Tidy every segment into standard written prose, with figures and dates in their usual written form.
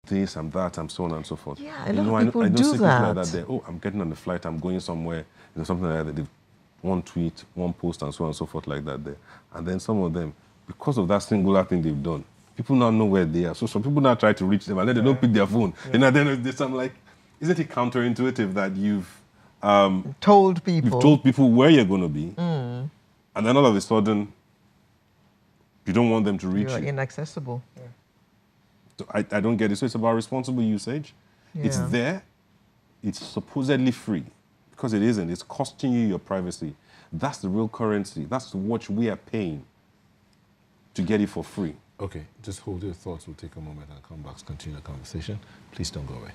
this, I'm that, I'm so on and so forth. Yeah, a lot of people I know do see people like that. that. Oh, I'm getting on the flight, I'm going somewhere, something like that. They've one tweet, one post, and so on and so forth like that there. And then some of them, because of that singular thing they've done, people now know where they are. So some people now try to reach them and then they don't pick their phone. And at the end of this, I'm like, isn't it counterintuitive that you've told people. You've told people where you're going to be, and then all of a sudden, you don't want them to reach You're you. inaccessible. Yeah. So I don't get it. So it's about responsible usage. Yeah. It's there. It's supposedly free, because it isn't. It's costing you your privacy. That's the real currency. That's what we are paying to get it for free. Okay, just hold your thoughts. We'll take a moment and come back to continue the conversation. Please don't go away.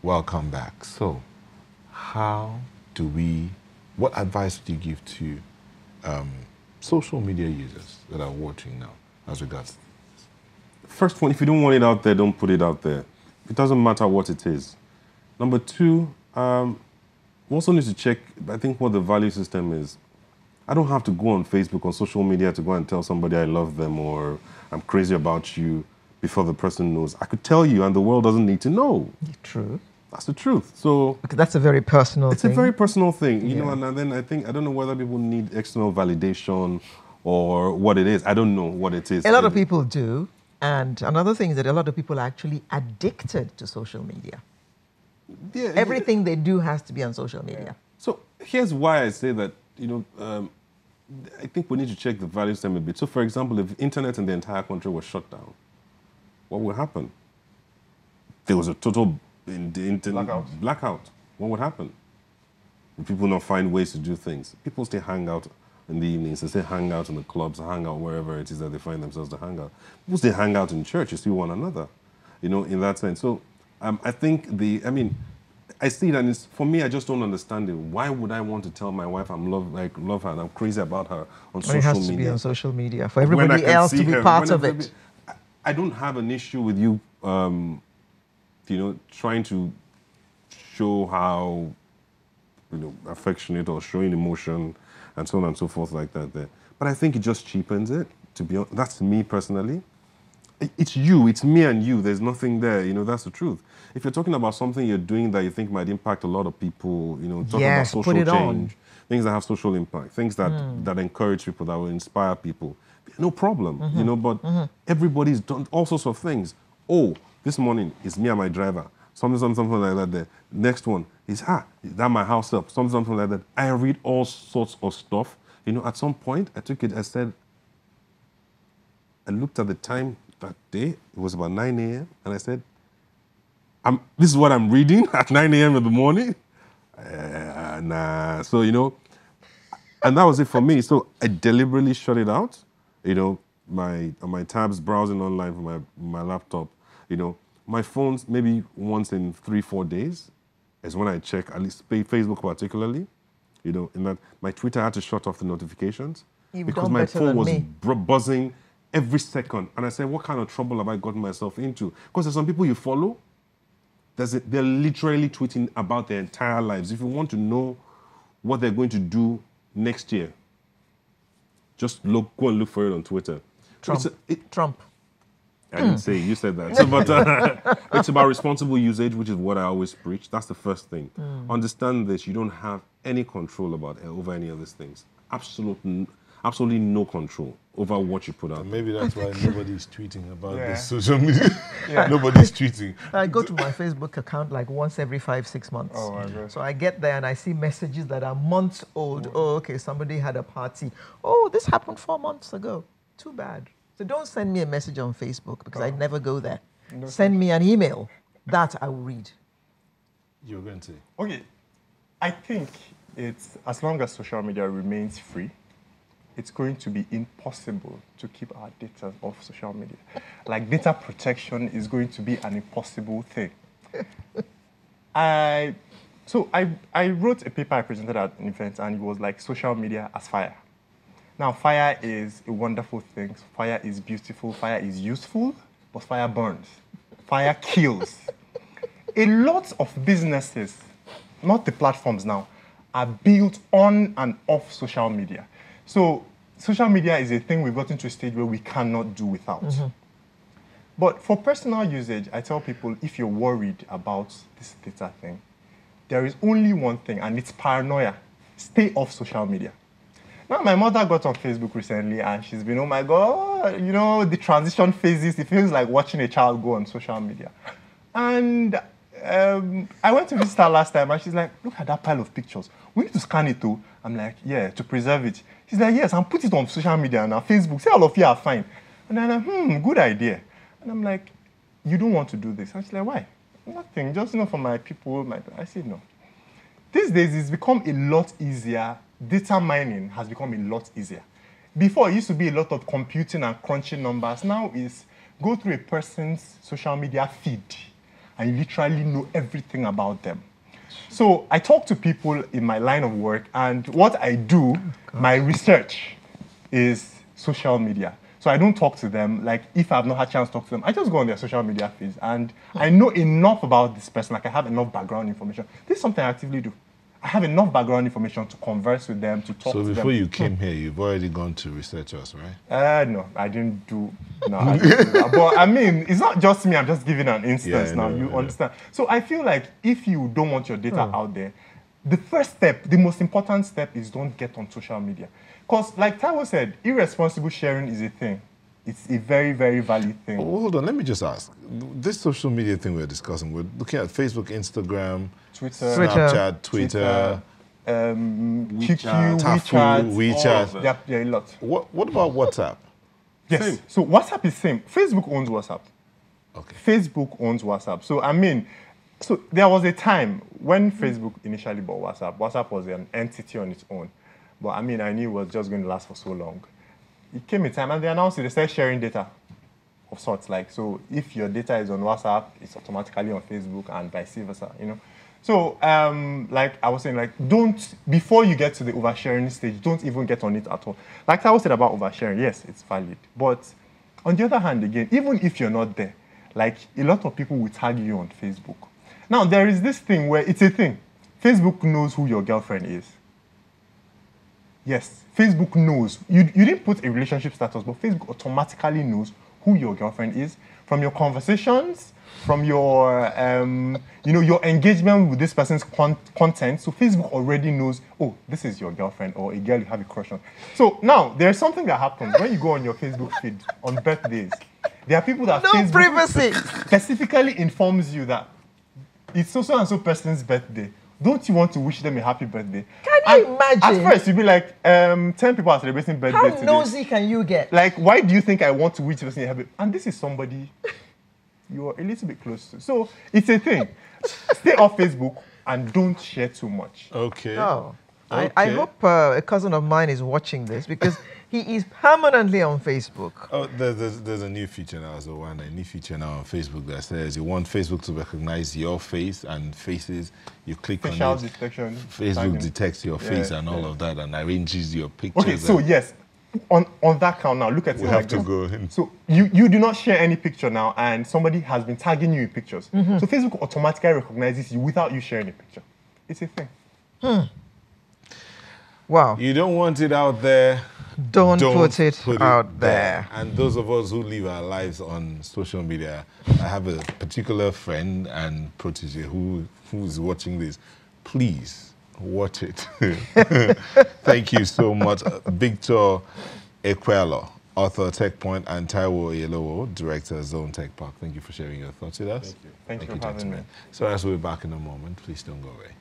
Welcome back. So, what advice do you give to social media users that are watching now as regards? First one, if you don't want it out there, don't put it out there. It doesn't matter what it is. Number two, we also need to check, I think, what the value system is. I don't have to go on Facebook or social media to go and tell somebody I love them or I'm crazy about you before the person knows. I could tell you and the world doesn't need to know. True. That's the truth. So because that's a very personal thing. It's a very personal thing, you know, and then I don't know whether people need external validation or what it is. I don't know what it is. A lot of people do. And another thing is that a lot of people are actually addicted to social media. Yeah, everything they do has to be on social media. So here's why I say that, you know, I think we need to check the value system a bit. So, for example, if internet in the entire country was shut down, what would happen? There was a total blackout. What would happen? Would people not find ways to do things? People still hang out in the evenings. They still hang out in the clubs, hang out wherever it is that they find themselves to hang out. People still hang out in church. You see one another, you know, in that sense. So I think I see that for me, I just don't understand it. Why would I want to tell my wife love her and I'm crazy about her on social media? It has to be on social media for everybody else to be part of it. I don't have an issue with you, you know, trying to show how, you know, affectionate or showing emotion and so on and so forth like that there. But I think it just cheapens it, to be honest. That's me personally. It's you, it's me and you. There's nothing there, you know, that's the truth. If you're talking about something you're doing that you think might impact a lot of people, you know, talking about social change, things that have social impact, things that, that encourage people, that will inspire people, no problem, you know, but everybody's done all sorts of things. Oh, this morning, it's me and my driver. Something like that there. Next one is, that my house up. Something like that. I read all sorts of stuff. You know, at some point, I took it, I said, I looked at the time that day. It was about 9 a.m. And I said, this is what I'm reading at 9 a.m. in the morning? Nah. So, you know, and that was it for me. So I deliberately shut it out. You know, my tabs, browsing online for my laptop. You know, my phones, maybe once in 3-4 days is when I check, at least Facebook particularly. You know, in that my Twitter had to shut off the notifications because my phone was buzzing every second. And I said, what kind of trouble have I gotten myself into? Because there's some people you follow, they're literally tweeting about their entire lives. If you want to know what they're going to do next year, just go and look for it on Twitter. Trump. I didn't say it, you said that. So, but it's about responsible usage, which is what I always preach. That's the first thing. Understand this, you don't have any control over any of these things. Absolutely no control over what you put out. And maybe that's why nobody's tweeting about this social media. Nobody's tweeting. I go to my Facebook account like once every 5-6 months. Oh my God. So I get there and I see messages that are months old. Oh, okay, somebody had a party. Oh, this happened 4 months ago. Too bad. So don't send me a message on Facebook because I never go there. No. Send me an email. That I will read. You're going to say? Okay. I think it's, as long as social media remains free, it's going to be impossible to keep our data off social media. Like, data protection is going to be an impossible thing. I wrote a paper I presented at an event, and it was like social media as fire. Now, fire is a wonderful thing. Fire is beautiful. Fire is useful, but fire burns. Fire kills. a lot of businesses, not the platforms now, are built on and off social media. So social media is a thing we've gotten to a stage where we cannot do without. But for personal usage, I tell people, if you're worried about this data thing, there is only one thing, and it's paranoia. Stay off social media. Now, my mother got on Facebook recently, and she's been, oh my God, you know, the transition phases, it feels like watching a child go on social media. And I went to visit her last time, and she's like, look at that pile of pictures. We need to scan it too. I'm like, yeah, to preserve it. She's like, yes, and put it on social media and on Facebook. Say all of you are fine. And then I'm like, good idea. And I'm like, you don't want to do this. And she's like, why? Nothing, just, you know, for my people. I said, no. These days, it's become a lot easier. Data mining has become a lot easier. Before, it used to be a lot of computing and crunching numbers. Now it's go through a person's social media feed and you literally know everything about them. So I talk to people in my line of work, and what I do, my research is social media. So I don't talk to them. Like, if I've not had a chance to talk to them, I just go on their social media feeds, and I know enough about this person. Like, I have enough background information. This is something I actively do. I have enough background information to converse with them, to talk to them. So before you came here, you've already gone to research us, right? No, I didn't do. No, I didn't do that. But I mean, it's not just me. I'm just giving an instance now. You understand? So I feel like if you don't want your data out there, the first step, the most important step, is don't get on social media. Because, like Taiwo said, irresponsible sharing is a thing. It's a very, very valid thing. Oh, hold on, let me just ask. This social media thing we're discussing, we're looking at Facebook, Instagram, Twitter, Snapchat, Twitter, QQ, Tafu, WeChat. There are a lot. What about WhatsApp? Yes. Same. So WhatsApp is same. Facebook owns WhatsApp. Okay. Facebook owns WhatsApp. So I mean, so there was a time when Facebook initially bought WhatsApp. WhatsApp was an entity on its own. But I mean, I knew it was just going to last for so long. It came a time and they announced it. They started sharing data of sorts. Like, so if your data is on WhatsApp, it's automatically on Facebook and vice versa, you know. So, like I was saying, like, before you get to the oversharing stage, don't even get on it at all. Like I was saying about oversharing, yes, it's valid. But on the other hand, again, even if you're not there, like, a lot of people will tag you on Facebook. Now, there is this thing where it's a thing. Facebook knows who your girlfriend is. Yes, Facebook knows. You didn't put a relationship status, but Facebook automatically knows who your girlfriend is from your conversations, from your, your engagement with this person's content. So Facebook already knows, oh, this is your girlfriend or a girl you have a crush on. So now, there's something that happens when you go on your Facebook feed on birthdays. There are people that Facebook privacy specifically informs you that it's so-and-so person's birthday. Don't you want to wish them a happy birthday? Can you imagine? At first, you'd be like, 10 people are celebrating birthday How today. nosy can you get? Like, why do you think I want to wish this person a happy? And this is somebody you're a little bit close to. So it's a thing. Stay off Facebook and don't share too much. Okay. Oh, Okay. I hope a cousin of mine is watching this because he is permanently on Facebook. Oh, there's a new feature now, a new feature now on Facebook that says you want Facebook to recognize your face and faces. You click Facial on it. detection. Facebook tagging. detects your face and all of that and arranges your pictures. Okay, so yes, on that count now, look at it. We like have to this. go in. So you do not share any picture now, and somebody has been tagging you in pictures. So Facebook automatically recognizes you without you sharing a picture. It's a thing. Wow. You don't want it out there. Don't put it out there. And those of us who live our lives on social media, I have a particular friend and protege who's watching this. Please watch it. Thank you so much. Victor Ekwelo, author TechPoint, and Taiwo Yelowo, director Zone Tech Park. Thank you for sharing your thoughts with us. Thank you for having me. So as we're back in a moment, please don't go away.